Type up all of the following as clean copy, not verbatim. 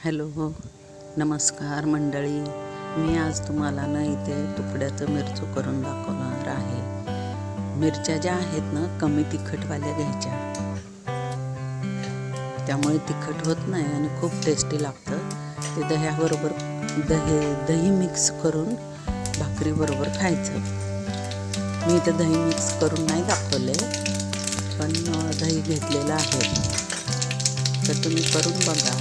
Hello, नमस्कार मंडळी. मी आज तुम्हाला ना इथे तुकड्याचं मिरचू करून दाखवणार आहे. मिरच्या ज्या आहेत ना कमी तिखटवाल्या घ्यायच्या, त्यामुळे तिखट होत नाही आणि खूप टेस्टी लागतं. ते दह्याबरोबर दही मिक्स करून भाकरीबरोबर खायचं. मी इथं दही मिक्स करून नाही दाखवले, पण दही घेतलेलं आहे. तर तुम्ही करून बघा.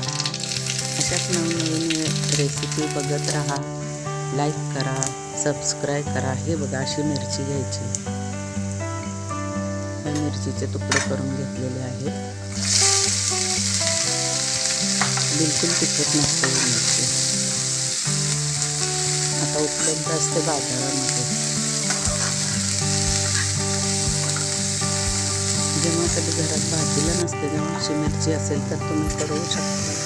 अशाच नवीन रेसिपी बघत राहा. लाईक करा, सबस्क्राईब करा. हे बघा, अशी मिरची घ्यायची. हे मिरचीचे तुकडे करून घेतलेले आहेत. बिलकुल तिखट नसते ही मिरची. आता उपलब्ध असते बाजारामध्ये. जेव्हा कधी घरात भाजीला नसते तेव्हा अशी मिरची असेल तर तुम्ही करू शकता.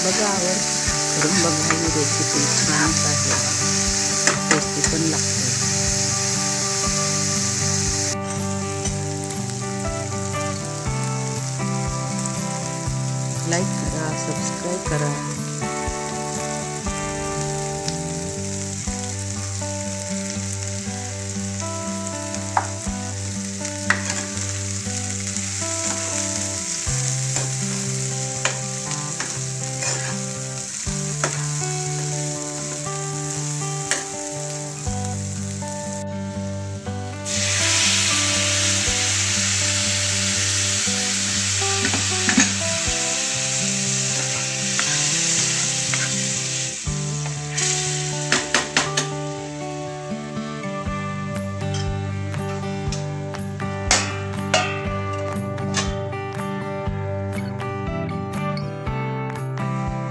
बघा, आवड करून बघा. ही रेसिपी छानच आहे, टेस्टी पण लागते. लाईक करा, सबस्क्राईब करा.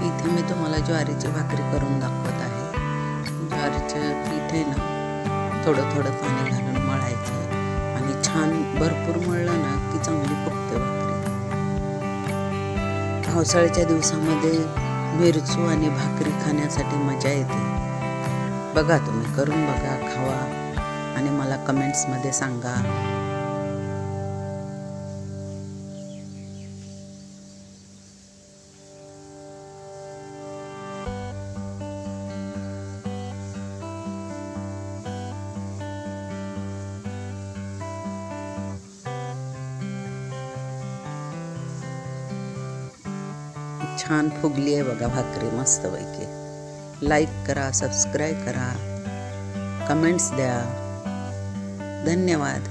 इथे मी तुम्हाला ज्वारीची भाकरी करून दाखवत आहे. ज्वारीचे पीठ आहे ना, थोडं थोडं पाणी घालून मळायचं आणि छान भरपूर मळलं ना की चांगली फुगते भाकरी. पावसाळ्याच्या दिवसामध्ये मिरचू आणि भाकरी खाण्यासाठी मजा येते. बघा, तुम्ही करून बघा, खावा आणि मला कमेंट्समध्ये सांगा. छान फुगली आहे बघा भाकरी, मस्तपैकी. लाईक करा, सबस्क्राईब करा, कमेंट्स द्या. धन्यवाद.